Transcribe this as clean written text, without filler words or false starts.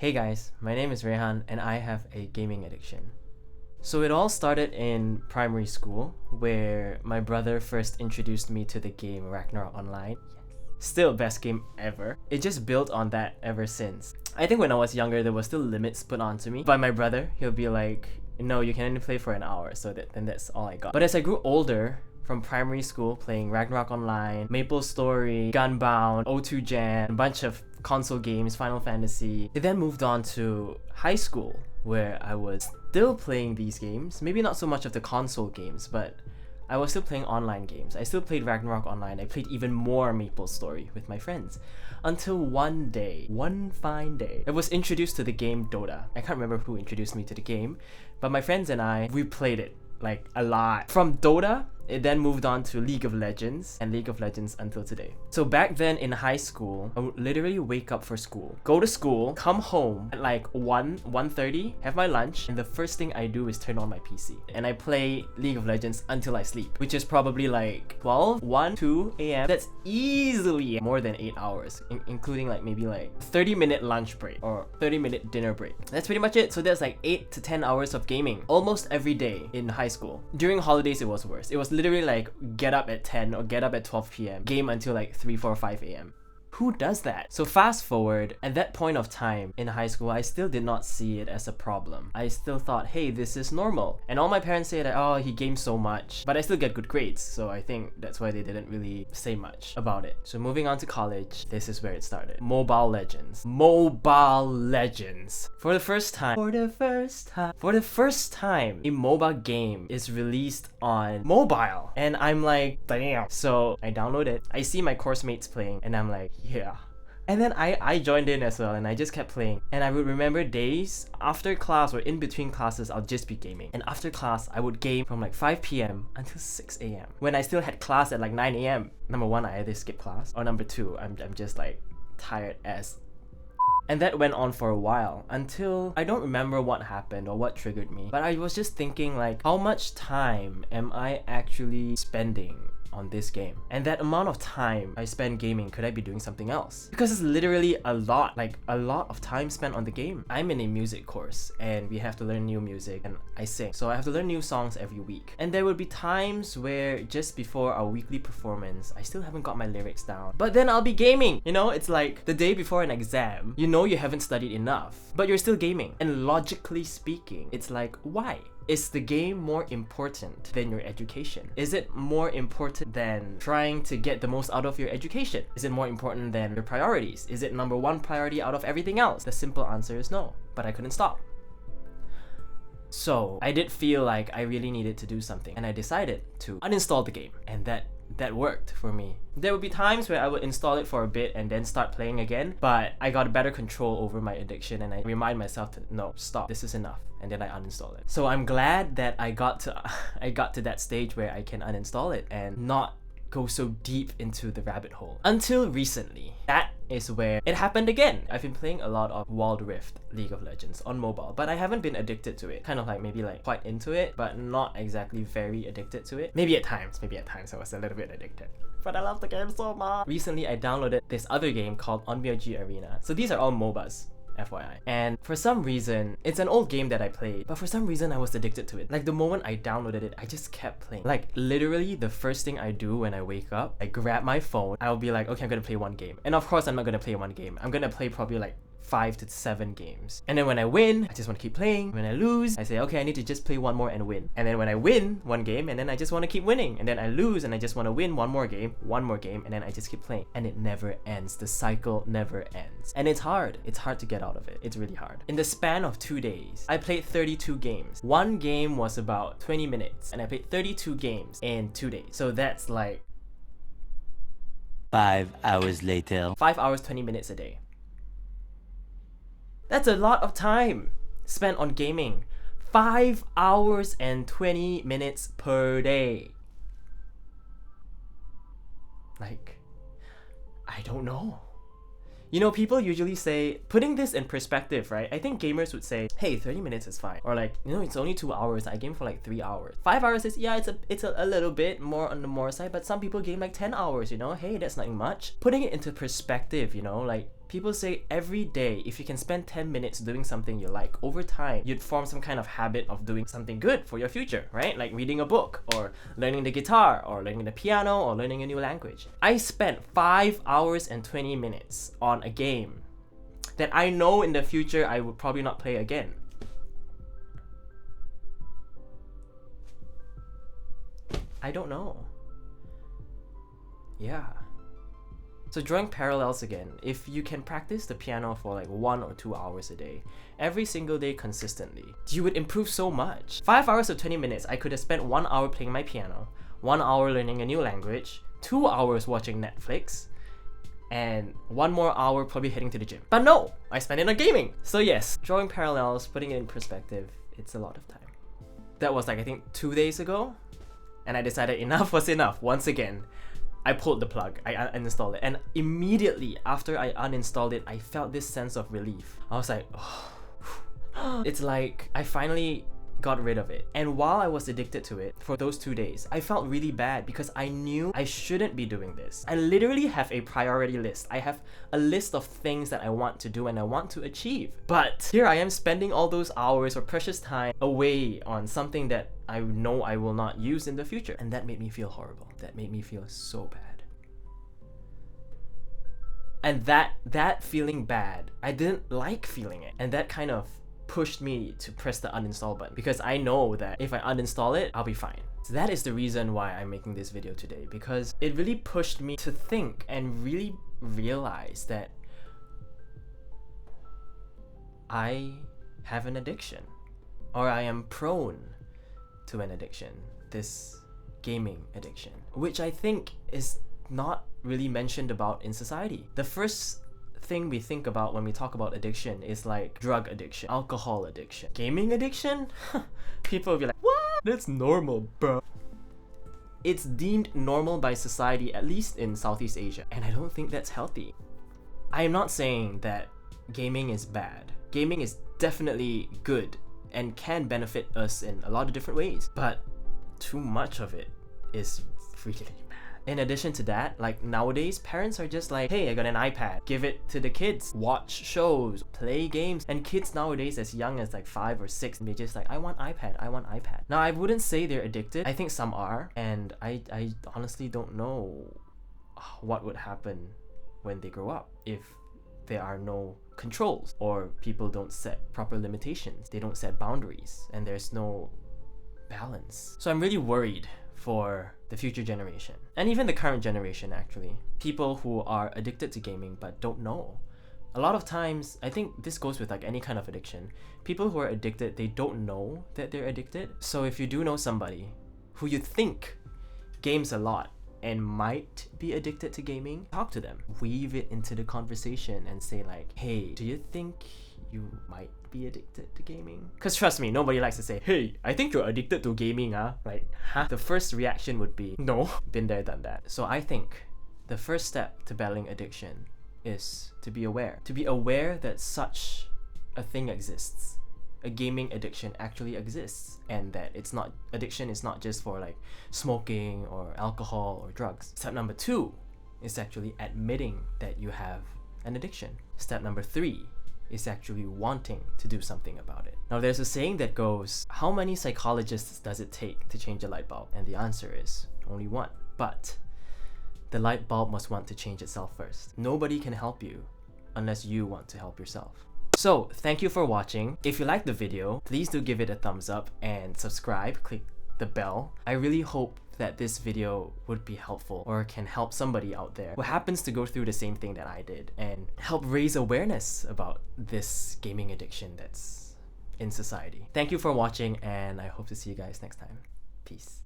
Hey guys, my name is Rayhan and I have a gaming addiction. So it all started in primary school where my brother first introduced me to the game Ragnarok Online. Still best game ever. It just built on that ever since. I think when I was younger there were still limits put onto me by my brother. He'll be like, no, you can only play for an hour, so then that's all I got. But as I grew older, from primary school playing Ragnarok Online, Maple Story, Gunbound, O2 Jam, a bunch of console games, Final Fantasy. It then moved on to high school where I was still playing these games. Maybe not so much of the console games, but I was still playing online games. I still played Ragnarok Online. I played even more Maple Story with my friends. Until one fine day, I was introduced to the game Dota. I can't remember who introduced me to the game, but my friends and I, we played it like a lot. From Dota, it then moved on to League of Legends and League of Legends until today. So back then in high school, I would literally wake up for school, go to school, come home at like 1:30, have my lunch, and the first thing I do is turn on my PC. And I play League of Legends until I sleep, which is probably like 1, 2 a.m. That's easily more than 8 hours, including like maybe like 30-minute lunch break or 30-minute dinner break. That's pretty much it. So that's like 8 to 10 hours of gaming almost every day in high school. During holidays, it was worse. It was literally like get up at 10 or get up at 12 p.m. game until like 3, 4, 5 a.m. Who does that? So fast forward, at that point of time in high school, I still did not see it as a problem. I still thought, hey, this is normal. And all my parents say that, oh, he games so much. But I still get good grades, so I think that's why they didn't really say much about it. So moving on to college, this is where it started. Mobile Legends. Mobile Legends. For the first time, a mobile game is released on mobile. And I'm like, damn. So I download it. I see my course mates playing, and I'm like, yeah. And then I joined in as well, and I just kept playing. And I would remember days after class or in between classes, I'll just be gaming. And after class, I would game from like 5 p.m. until 6 a.m. when I still had class at like 9 a.m. Number one, I either skip class, or number two, I'm just like tired as. And that went on for a while until I don't remember what happened or what triggered me. But I was just thinking like, how much time am I actually spending on this game? And that amount of time I spend gaming, could I be doing something else? Because it's literally a lot of time spent on the game. I'm in a music course and we have to learn new music and I sing. So I have to learn new songs every week. And there would be times where just before our weekly performance, I still haven't got my lyrics down. But then I'll be gaming. You know, it's like the day before an exam. You know you haven't studied enough, but you're still gaming. And logically speaking, it's like, why? Is the game more important than your education? Is it more important than trying to get the most out of your education? Is it more important than your priorities? Is it number one priority out of everything else? The simple answer is no, but I couldn't stop. So I did feel like I really needed to do something, and I decided to uninstall the game, and that worked for me. There would be times where I would install it for a bit and then start playing again, but I got better control over my addiction and I remind myself to, no, stop, this is enough, and then I uninstall it. So I'm glad that I got to that stage where I can uninstall it and not go so deep into the rabbit hole. Until recently, that is where it happened again. I've been playing a lot of Wild Rift League of Legends on mobile, but I haven't been addicted to it. Kind of like maybe like quite into it, but not exactly very addicted to it. Maybe at times I was a little bit addicted. But I love the game so much. Recently, I downloaded this other game called Onbg Arena. So these are all MOBAs, FYI. And for some reason, it's an old game that I played, but for some reason I was addicted to it. Like the moment I downloaded it, I just kept playing. Like literally the first thing I do when I wake up, I grab my phone, I'll be like, okay, I'm gonna play one game. And of course I'm not gonna play one game. I'm gonna play probably like 5 to 7 games. And then when I win, I just want to keep playing. When I lose, I say, okay, I need to just play one more and win. And then when I win one game, and then I just want to keep winning. And then I lose and I just want to win one more game, and then I just keep playing. And it never ends. The cycle never ends. And it's hard. It's hard to get out of it. It's really hard. In the span of 2 days, I played 32 games. One game was about 20 minutes. And I played 32 games in 2 days. So that's like 5 hours later. 5 hours, 20 minutes a day. That's a lot of time spent on gaming. 5 hours and 20 minutes per day. Like, I don't know. You know, people usually say, putting this in perspective, right? I think gamers would say, hey, 30 minutes is fine. Or like, you know, it's only 2 hours. I game for like 3 hours. 5 hours is, yeah, it's a little bit more on the more side, but some people game like 10 hours, you know? Hey, that's nothing much. Putting it into perspective, you know, like People say every day, if you can spend 10 minutes doing something you like, over time, you'd form some kind of habit of doing something good for your future, right? Like reading a book, or learning the guitar, or learning the piano, or learning a new language. I spent 5 hours and 20 minutes on a game that I know in the future I would probably not play again. I don't know. Yeah. So drawing parallels again, if you can practice the piano for like 1 or 2 hours a day, every single day consistently, you would improve so much. 5 hours or 20 minutes, I could have spent 1 hour playing my piano, 1 hour learning a new language, 2 hours watching Netflix, and 1 more hour probably heading to the gym. But no, I spent it on gaming. So yes, drawing parallels, putting it in perspective, it's a lot of time. That was like, I think 2 days ago, and I decided enough was enough. Once again, I pulled the plug, I uninstalled it, and immediately after I uninstalled it, I felt this sense of relief. I was like, oh. It's like I finally got rid of it. And while I was addicted to it for those 2 days, I felt really bad because I knew I shouldn't be doing this. I literally have a priority list. I have a list of things that I want to do and I want to achieve. But here I am spending all those hours or precious time away on something that I know I will not use in the future. And that made me feel horrible. That made me feel so bad. And that feeling bad, I didn't like feeling it. And that kind of pushed me to press the uninstall button because I know that if I uninstall it, I'll be fine. So that is the reason why I'm making this video today, because it really pushed me to think and really realize that I have an addiction, or I am prone to an addiction, this gaming addiction, which I think is not really mentioned about in society. The first thing we think about when we talk about addiction is like drug addiction, alcohol addiction, gaming addiction. People will be like, what? That's normal, bro. It's deemed normal by society, at least in Southeast Asia, and I don't think that's healthy. I am not saying that gaming is bad. Gaming is definitely good and can benefit us in a lot of different ways, but too much of it is really bad. In addition to that, like nowadays, parents are just like, hey, I got an iPad, give it to the kids, watch shows, play games. And kids nowadays as young as like 5 or 6, they're just like, I want iPad, I want iPad. Now, I wouldn't say they're addicted. I think some are, and I honestly don't know what would happen when they grow up if there are no controls, or people don't set proper limitations, they don't set boundaries, and there's no balance. So I'm really worried for the future generation, and even the current generation actually. People who are addicted to gaming but don't know. A lot of times, I think this goes with like any kind of addiction. People who are addicted, they don't know that they're addicted. So if you do know somebody who you think games a lot and might be addicted to gaming, talk to them. Weave it into the conversation and say like, hey, do you think you might be addicted to gaming? Because trust me, nobody likes to say, hey, I think you're addicted to gaming, huh? Like, huh? The first reaction would be, no. Been there, done that. So I think the first step to battling addiction is to be aware. To be aware that such a thing exists. A gaming addiction actually exists, and that addiction is not just for like smoking or alcohol or drugs. Step number 2 is actually admitting that you have an addiction. Step number 3 is actually wanting to do something about it. Now there's a saying that goes, how many psychologists does it take to change a light bulb? And the answer is only one. But the light bulb must want to change itself first. Nobody can help you unless you want to help yourself. So thank you for watching. If you liked the video, please do give it a thumbs up and subscribe, click the bell. I really hope that this video would be helpful or can help somebody out there who happens to go through the same thing that I did, and help raise awareness about this gaming addiction that's in society. Thank you for watching, and I hope to see you guys next time. Peace.